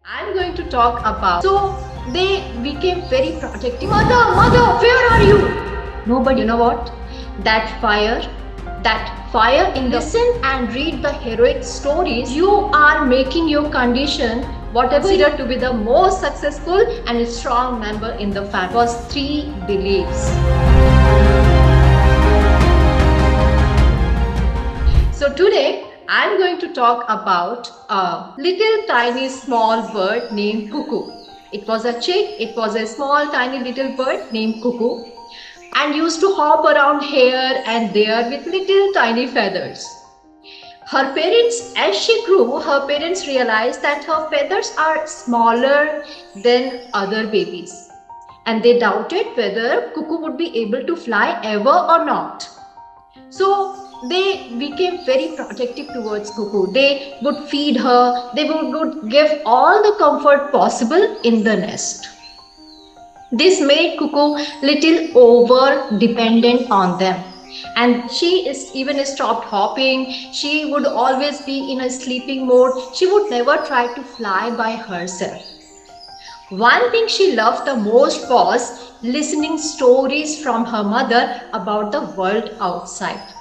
I'm going to talk about. So they became very protective. Mother, where are you? Nobody. You know what? That fire, that fire in the. Listen and read the heroic stories. You are making your condition whatever considered to be the most successful and strong member in the family. Was three beliefs. So today I'm going to talk about a little tiny small bird named cuckoo. It was a chick, it was a small tiny little bird named cuckoo and used to hop around here and there with little tiny feathers. Her parents, as she grew, her parents realized that her feathers are smaller than other babies. And they doubted whether cuckoo would be able to fly ever or not. So they became very protective towards Cuckoo. They would feed her, they would give all the comfort possible in the nest. This made Cuckoo little over dependent on them. And she is even stopped hopping. She would always be in a sleeping mode. She would never try to fly by herself. One thing she loved the most was listening stories from her mother about the world outside.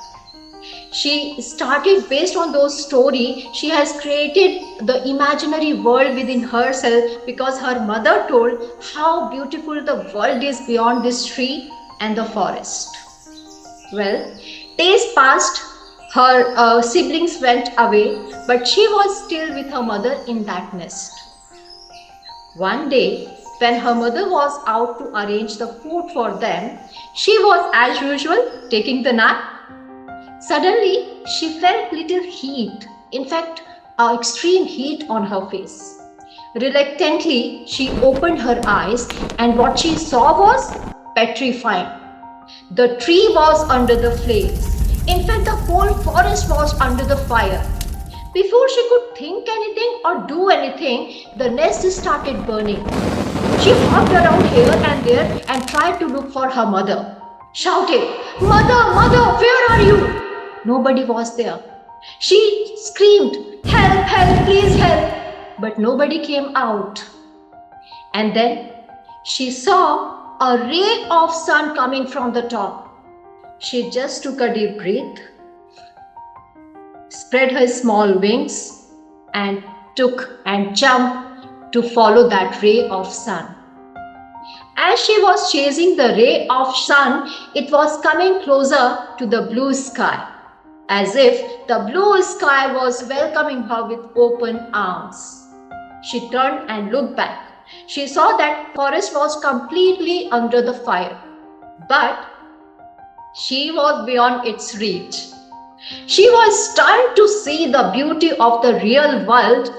She started based on those stories. She has created the imaginary world within herself because her mother told how beautiful the world is beyond this tree and the forest. Well, days passed, her siblings went away, but she was still with her mother in that nest. One day, when her mother was out to arrange the food for them, she was as usual taking the nap. Suddenly, she felt little heat, in fact, extreme heat on her face. Reluctantly, she opened her eyes and what she saw was petrifying. The tree was under the flames. In fact, the whole forest was under the fire. Before she could think anything or do anything, the nest started burning. She hopped around here and there and tried to look for her mother, shouting, Mother, where are you? Nobody was there. She screamed, help, please help. But nobody came out. And then she saw a ray of sun coming from the top. She just took a deep breath, spread her small wings, and took and jumped to follow that ray of sun. As she was chasing the ray of sun, it was coming closer to the blue sky, as if the blue sky was welcoming her with open arms. She turned and looked back. She saw that forest was completely under the fire, but she was beyond its reach. She was stunned to see the beauty of the real world,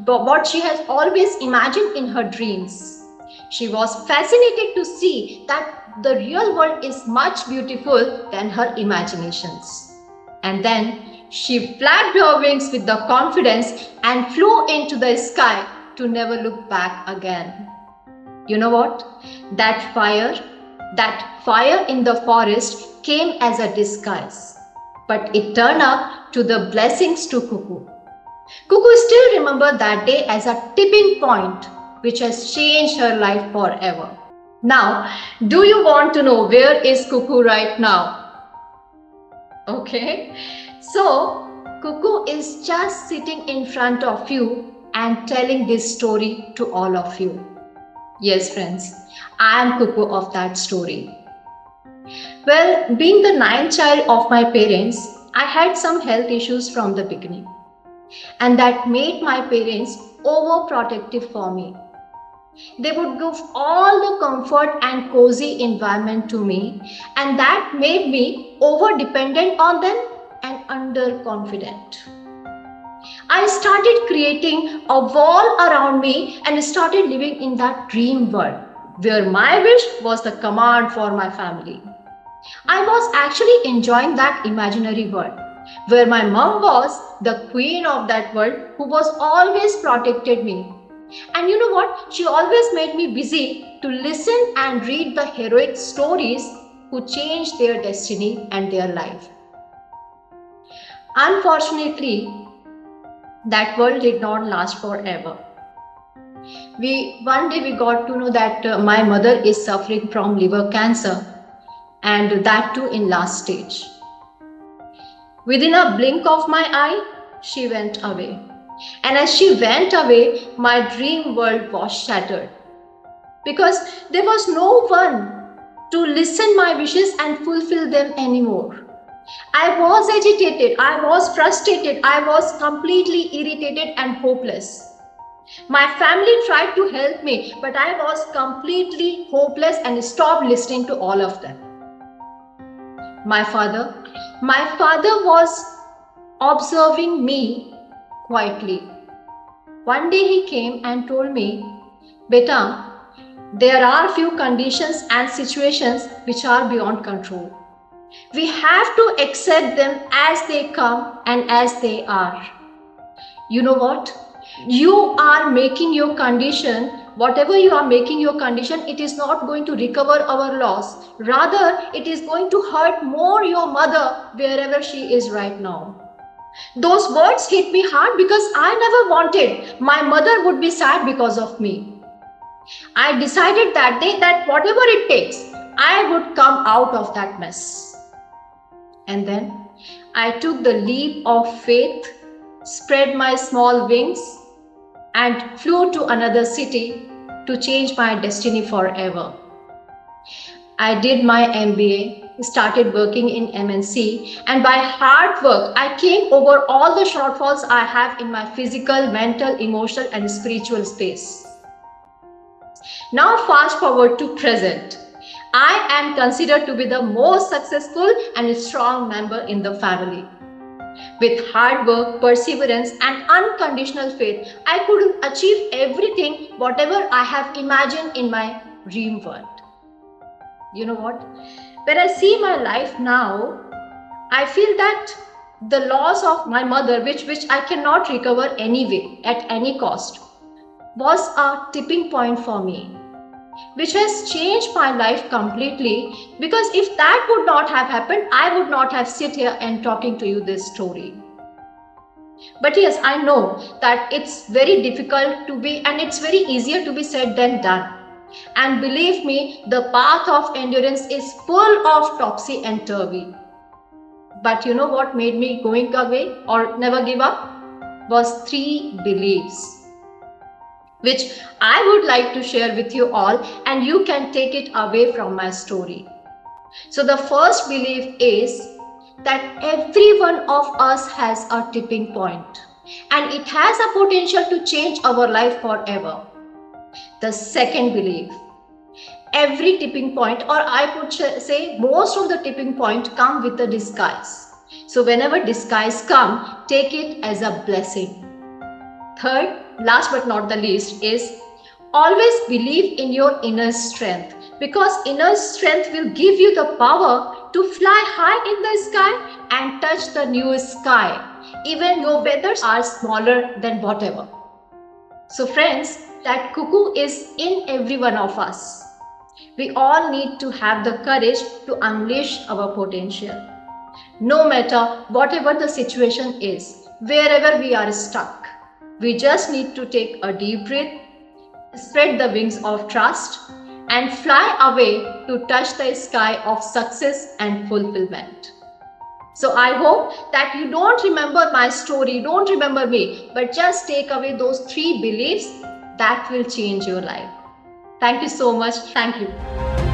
what she has always imagined in her dreams. She was fascinated to see that the real world is much beautiful than her imaginations. And then she flapped her wings with the confidence and flew into the sky to never look back again. You know what? That fire in the forest came as a disguise, but it turned out to the blessings to Cuckoo. Cuckoo still remembers that day as a tipping point which has changed her life forever. Now, do you want to know where is Cuckoo right now? Okay, so Cuckoo is just sitting in front of you and telling this story to all of you. Yes, friends, I am Cuckoo of that story. Well, being the ninth child of my parents, I had some health issues from the beginning. And that made my parents overprotective for me. They would give all the comfort and cozy environment to me, and that made me over dependent on them and underconfident. I started creating a wall around me and started living in that dream world where my wish was the command for my family. I was actually enjoying that imaginary world where my mom was the queen of that world who was always protected me. And you know what? She always made me busy to listen and read the heroic stories who changed their destiny and their life. Unfortunately, that world did not last forever. One day we got to know that my mother is suffering from liver cancer, and that too in last stage. Within a blink of my eye, she went away. And as she went away, my dream world was shattered. Because there was no one to listen my wishes and fulfill them anymore. I was agitated, I was frustrated, I was completely irritated and hopeless. My family tried to help me, but I was completely hopeless and stopped listening to all of them. My father was observing me quietly. One day he came and told me, Beta, there are few conditions and situations which are beyond control. We have to accept them as they come and as they are. You know what? You are making your condition, whatever you are making your condition, it is not going to recover our loss. Rather, it is going to hurt more your mother wherever she is right now. Those words hit me hard because I never wanted my mother would be sad because of me. I decided that day that whatever it takes, I would come out of that mess. And then I took the leap of faith, spread my small wings, and flew to another city to change my destiny forever. I did my MBA, started working in MNC, and by hard work, I came over all the shortfalls I have in my physical, mental, emotional, and spiritual space. Now fast forward to present. I am considered to be the most successful and strong member in the family. With hard work, perseverance, and unconditional faith, I could achieve everything, whatever I have imagined in my dream world. You know what? When I see my life now, I feel that the loss of my mother, which I cannot recover anyway, at any cost, was a tipping point for me, which has changed my life completely. Because if that would not have happened, I would not have sit here and talking to you this story. But yes, I know that it's very difficult to be, and it's very easier to be said than done. And believe me, the path of endurance is full of topsy and turvy. But you know what made me going away or never give up? Was 3 beliefs, which I would like to share with you all, and you can take it away from my story. So the first belief is that every one of us has a tipping point, and it has a potential to change our life forever. The second belief, every tipping point, or I could say most of the tipping point, come with a disguise. So whenever disguise come, take it as a blessing. Third, last but not the least, is always believe in your inner strength, because inner strength will give you the power to fly high in the sky and touch the new sky, even your weathers are smaller than whatever. So friends, that cuckoo is in every one of us. We all need to have the courage to unleash our potential. No matter whatever the situation is, wherever we are stuck, we just need to take a deep breath, spread the wings of trust, and fly away to touch the sky of success and fulfillment. So I hope that you don't remember my story, don't remember me, but just take away those 3 beliefs that will change your life. Thank you so much. Thank you.